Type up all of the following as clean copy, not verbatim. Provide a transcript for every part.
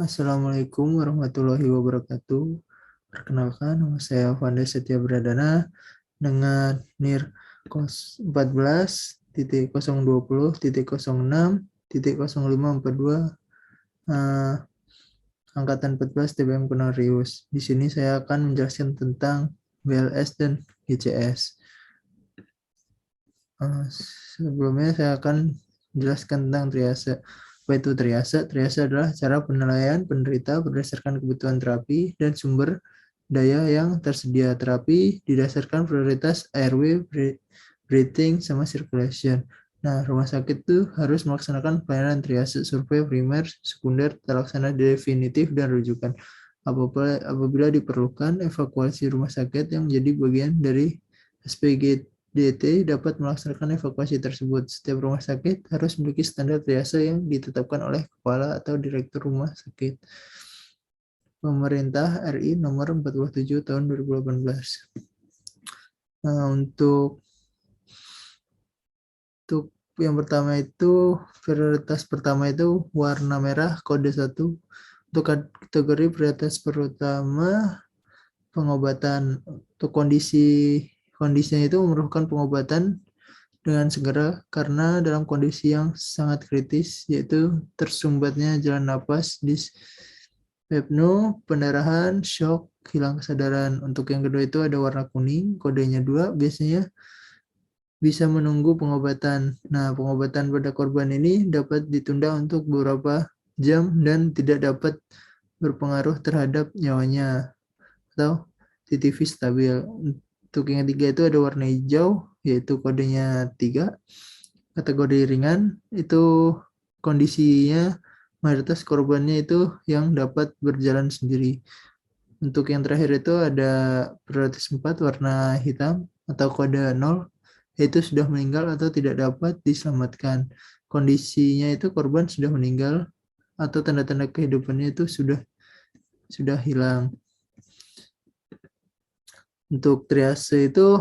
Assalamualaikum warahmatullahi wabarakatuh. Perkenalkan, nama saya Fanda Setia Bradana dengan NIR 14.020.006.0542 Angkatan 14 TBM Konarius. Di sini saya akan menjelaskan tentang BLS dan GCS. Sebelumnya saya akan menjelaskan tentang triase. Apa itu triase? Triase adalah cara penilaian penderita berdasarkan kebutuhan terapi dan sumber daya yang tersedia. Terapi didasarkan prioritas airway, breathing, sama circulation. Nah, rumah sakit itu harus melaksanakan pelayanan triase, survei primer, sekunder, terlaksana definitif, dan rujukan. Apabila diperlukan, evakuasi rumah sakit yang menjadi bagian dari SPGDT dapat melaksanakan evakuasi tersebut. Setiap rumah sakit harus memiliki standar triase yang ditetapkan oleh kepala atau direktur rumah sakit. Pemerintah RI nomor 47 tahun 2018. Nah, untuk yang pertama itu, prioritas pertama itu warna merah kode 1. Untuk kategori prioritas pertama, pengobatan. Untuk kondisinya itu memerlukan pengobatan dengan segera karena dalam kondisi yang sangat kritis, yaitu tersumbatnya jalan napas, dyspnea, pendarahan, shock, hilang kesadaran. Untuk yang kedua itu ada warna kuning, kodenya 2, biasanya bisa menunggu pengobatan. Nah, pengobatan pada korban ini dapat ditunda untuk beberapa jam dan tidak dapat berpengaruh terhadap nyawanya atau TTV stabil. Untuk yang ketiga itu ada warna hijau, yaitu kodenya 3. Kategori ringan itu kondisinya mayoritas korbannya itu yang dapat berjalan sendiri. Untuk yang terakhir itu ada prioritas 4 warna hitam atau kode 0, yaitu sudah meninggal atau tidak dapat diselamatkan. Kondisinya itu korban sudah meninggal atau tanda-tanda kehidupannya itu sudah hilang. Untuk triase itu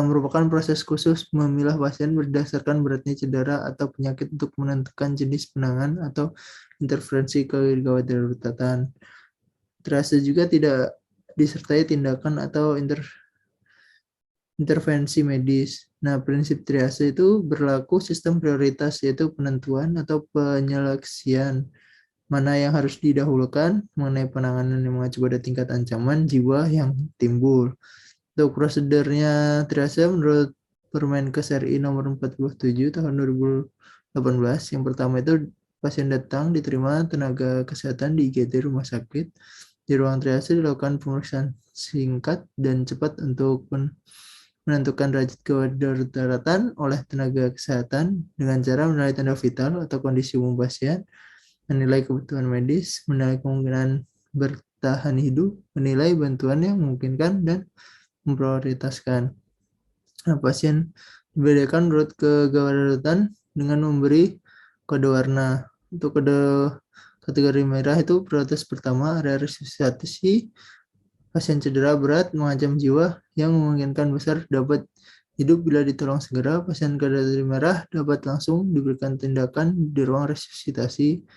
merupakan proses khusus memilah pasien berdasarkan beratnya cedera atau penyakit untuk menentukan jenis penanganan atau intervensi kegawat daruratan. Triase juga tidak disertai tindakan atau intervensi medis. Nah, prinsip triase itu berlaku sistem prioritas, yaitu penentuan atau penyeleksian mana yang harus didahulukan mengenai penanganan yang mengacu pada tingkat ancaman jiwa yang timbul. Untuk prosedurnya triase menurut Permenkes RI nomor 47 tahun 2018, yang pertama itu pasien datang diterima tenaga kesehatan di IGD rumah sakit. Di ruang triase dilakukan pemeriksaan singkat dan cepat untuk menentukan derajat kedaruratan oleh tenaga kesehatan dengan cara menilai tanda vital atau kondisi umum pasien, menilai kebutuhan medis, menilai kemungkinan bertahan hidup, menilai bantuan yang memungkinkan, dan memprioritaskan. Nah, pasien dibedakan menurut kedaruratan dengan memberi kode warna. Untuk kode kategori merah itu prioritas pertama area resusitasi, pasien cedera berat mengancam jiwa yang memungkinkan besar dapat hidup bila ditolong segera. Pasien kategori merah dapat langsung diberikan tindakan di ruang resusitasi.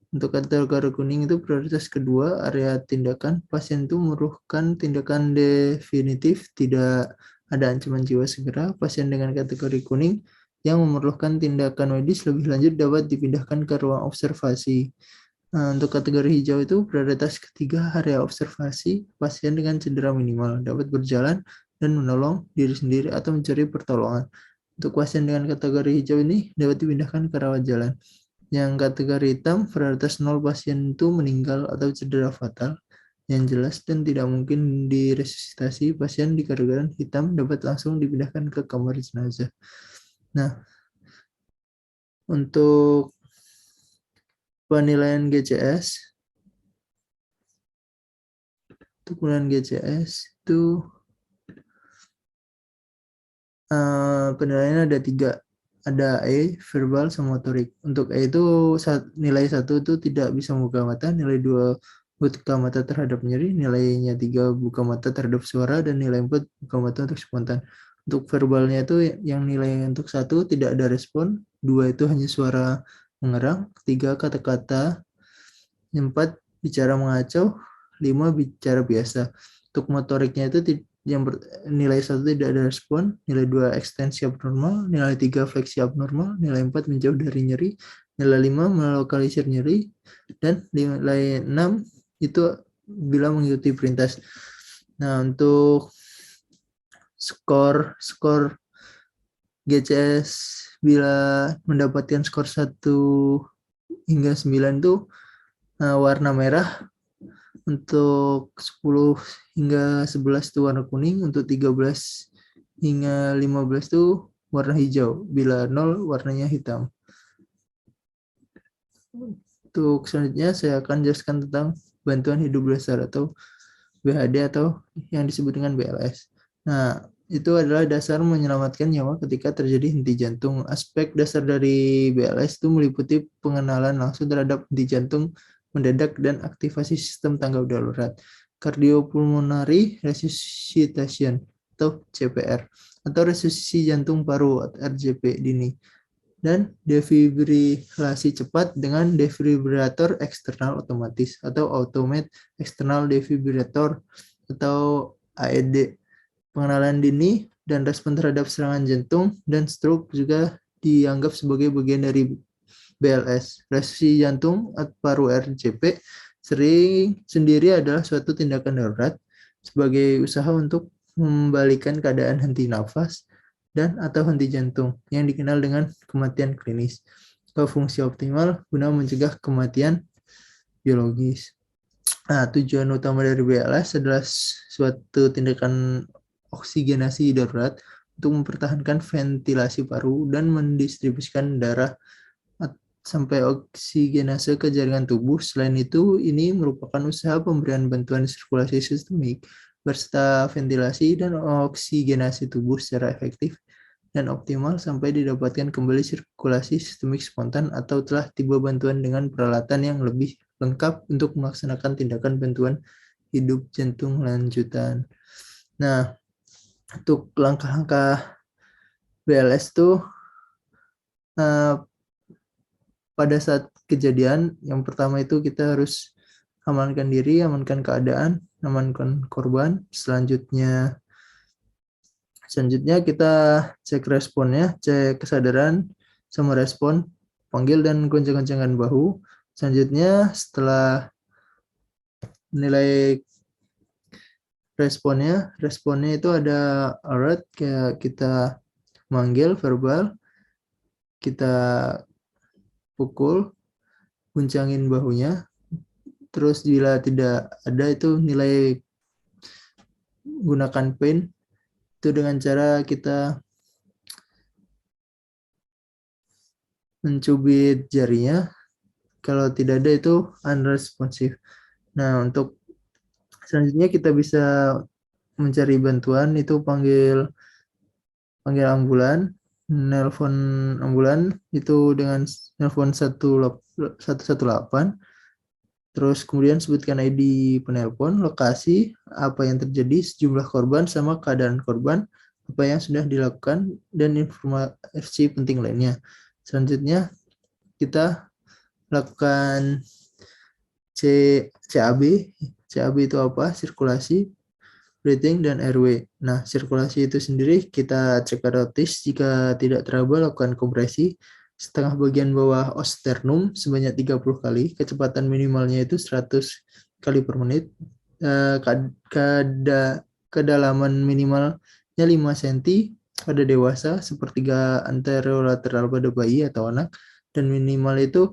Untuk kategori kuning itu prioritas kedua area tindakan, pasien itu memerlukan tindakan definitif, tidak ada ancaman jiwa segera. Pasien dengan kategori kuning yang memerlukan tindakan medis lebih lanjut dapat dipindahkan ke ruang observasi. Nah, untuk kategori hijau itu prioritas ketiga area observasi, pasien dengan cedera minimal dapat berjalan dan menolong diri sendiri atau mencari pertolongan. Untuk pasien dengan kategori hijau ini dapat dipindahkan ke rawat jalan. Yang kategori hitam, prioritas 0 pasien itu meninggal atau cedera fatal yang jelas dan tidak mungkin diresusitasi. Pasien di kategori hitam dapat langsung dipindahkan ke kamar jenazah. Nah, untuk penilaian GCS, untuk penilaian GCS itu penilaiannya ada 3. Ada E, verbal, sama motorik. Untuk E itu nilai 1 itu tidak bisa membuka mata, nilai 2 buka mata terhadap nyeri, nilainya 3 buka mata terhadap suara, dan nilai 4 buka mata untuk spontan. Untuk verbalnya itu yang nilai untuk 1 tidak ada respon, 2 itu hanya suara mengerang, 3 kata-kata, 4 bicara mengacau, 5 bicara biasa. Untuk motoriknya itu nilai 1 tidak ada respon, nilai 2 ekstensi abnormal, nilai 3 fleksi abnormal, nilai 4 menjauh dari nyeri, nilai 5 melokalisir nyeri, dan nilai 6 itu bila mengikuti perintah. Nah, untuk skor GCS bila mendapatkan skor 1 hingga 9 tuh warna merah, untuk 10 hingga 11 itu warna kuning, untuk 13 hingga 15 itu warna hijau, bila 0 warnanya hitam. Untuk selanjutnya saya akan jelaskan tentang bantuan hidup dasar atau BHD atau yang disebut dengan BLS. Nah, itu adalah dasar menyelamatkan nyawa ketika terjadi henti jantung. Aspek dasar dari BLS itu meliputi pengenalan langsung terhadap henti jantung mendadak dan aktivasi sistem tanggap darurat, cardiopulmonary resuscitation atau CPR, atau resusitasi jantung paru RJP dini, dan defibrilasi cepat dengan defibrilator eksternal otomatis atau automated external defibrillator atau AED. Pengenalan dini dan respon terhadap serangan jantung dan stroke juga dianggap sebagai bagian dari BLS. Resusitasi jantung paru RJP sendiri adalah suatu tindakan darurat sebagai usaha untuk membalikan keadaan henti nafas dan atau henti jantung yang dikenal dengan kematian klinis ke fungsi optimal guna mencegah kematian biologis. Nah, tujuan utama dari BLS adalah suatu tindakan oksigenasi darurat untuk mempertahankan ventilasi paru dan mendistribusikan darah sampai oksigenase ke jaringan tubuh. Selain itu, ini merupakan usaha pemberian bantuan sirkulasi sistemik berserta ventilasi dan oksigenasi tubuh secara efektif dan optimal sampai didapatkan kembali sirkulasi sistemik spontan atau telah tiba bantuan dengan peralatan yang lebih lengkap untuk melaksanakan tindakan bantuan hidup jantung lanjutan. Nah, untuk langkah-langkah BLS itu pada saat kejadian, yang pertama itu kita harus amankan diri, amankan keadaan, amankan korban. Selanjutnya kita cek responnya, cek kesadaran sama respon, panggil dan goncang-goncangan bahu. Selanjutnya setelah nilai responnya itu ada alert, kayak kita manggil verbal, kita pukul, guncangin bahunya. Terus bila tidak ada itu nilai gunakan pain, itu dengan cara kita mencubit jarinya. Kalau tidak ada itu unresponsive. Nah, untuk selanjutnya kita bisa mencari bantuan, itu panggil ambulan, nelpon ambulan itu dengan nelpon 118. Terus kemudian sebutkan ID penelpon, lokasi, apa yang terjadi, sejumlah korban, sama keadaan korban, apa yang sudah dilakukan, dan informasi penting lainnya. Selanjutnya kita lakukan CAB. CAB itu apa? Sirkulasi, breathing, dan airway. Nah, sirkulasi itu sendiri kita cek otomatis. Jika tidak teraba, lakukan kompresi setengah bagian bawah osternum sebanyak 30 kali. Kecepatan minimalnya itu 100 kali per menit. Kedalaman minimalnya 5 cm pada dewasa, sepertiga anterolateral pada bayi atau anak, dan minimal itu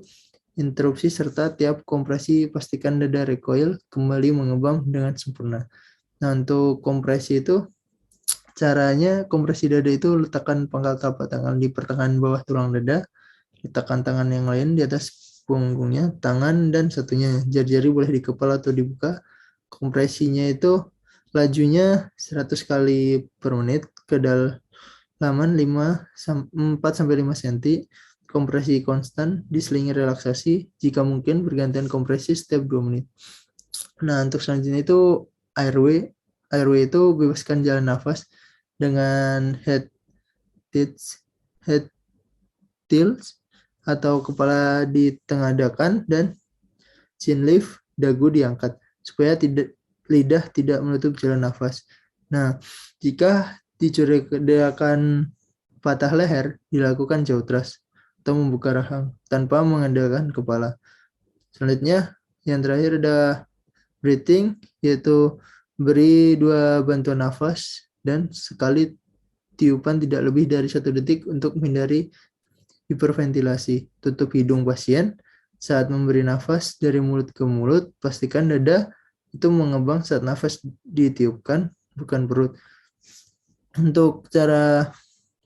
interupsi serta tiap kompresi pastikan dada recoil kembali mengembang dengan sempurna. Nah, untuk kompresi itu caranya, kompresi dada itu letakkan pangkal telapak tangan di pertengahan bawah tulang dada, letakkan tangan yang lain di atas punggungnya, tangan dan satunya jari-jari boleh di kepala atau dibuka. Kompresinya itu lajunya 100 kali per menit, kedalaman 4-5 cm, kompresi konstan, diselingi relaksasi, jika mungkin bergantian kompresi setiap 2 menit. Nah, untuk selanjutnya itu airway. Airway itu bebaskan jalan nafas dengan head tilts atau kepala ditengadakan dan chin lift, dagu diangkat supaya lidah tidak menutup jalan nafas. Nah, jika dicurigakan patah leher, dilakukan jaw thrust atau membuka rahang tanpa mengandalkan kepala. Selanjutnya, yang terakhir ada breathing, yaitu beri 2 bantuan nafas dan sekali tiupan tidak lebih dari 1 detik untuk menghindari hiperventilasi. Tutup hidung pasien saat memberi nafas dari mulut ke mulut. Pastikan dada itu mengembang saat nafas ditiupkan, bukan perut. Untuk cara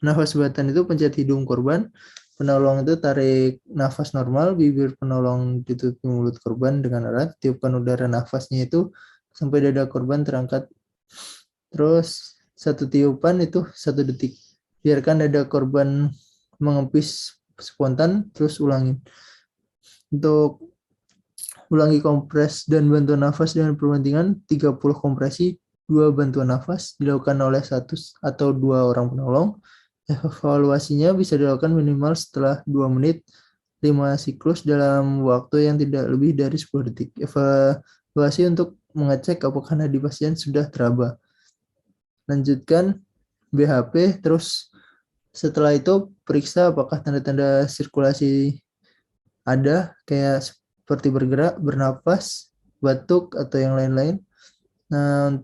nafas buatan itu pencet hidung korban. Penolong itu tarik nafas normal, bibir penolong ditutupi mulut korban dengan erat, tiupkan udara nafasnya itu sampai dada korban terangkat. Terus 1 tiupan itu 1 detik. Biarkan dada korban mengempis spontan, terus ulangi. Untuk ulangi kompres dan bantuan nafas dengan perbandingan 30 kompresi, 2 bantuan nafas dilakukan oleh 1 atau 2 orang penolong. Evaluasinya bisa dilakukan minimal setelah 2 menit, 5 siklus dalam waktu yang tidak lebih dari 10 detik. Evaluasi untuk mengecek apakah nadi pasien sudah teraba. Lanjutkan BHP, terus setelah itu periksa apakah tanda-tanda sirkulasi ada, kayak seperti bergerak, bernapas, batuk, atau yang lain-lain. Nah,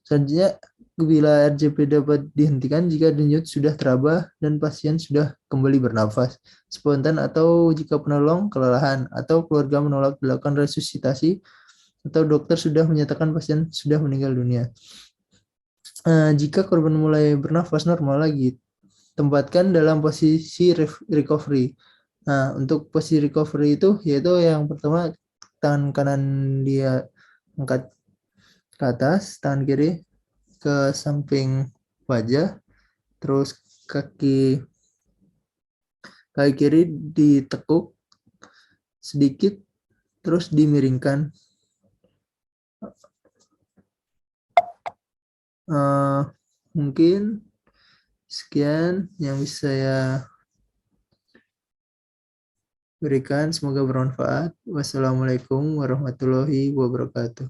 selanjutnya bila RJP dapat dihentikan jika denyut sudah teraba dan pasien sudah kembali bernafas spontan, atau jika penolong kelelahan atau keluarga menolak dilakukan resusitasi, atau dokter sudah menyatakan pasien sudah meninggal dunia. Jika korban mulai bernafas normal lagi, tempatkan dalam posisi recovery. Nah, untuk posisi recovery itu yaitu yang pertama, tangan kanan dia angkat ke atas, tangan kiri ke samping wajah, terus kaki kiri ditekuk sedikit, terus dimiringkan. Mungkin sekian yang bisa saya berikan, semoga bermanfaat. Wassalamualaikum warahmatullahi wabarakatuh.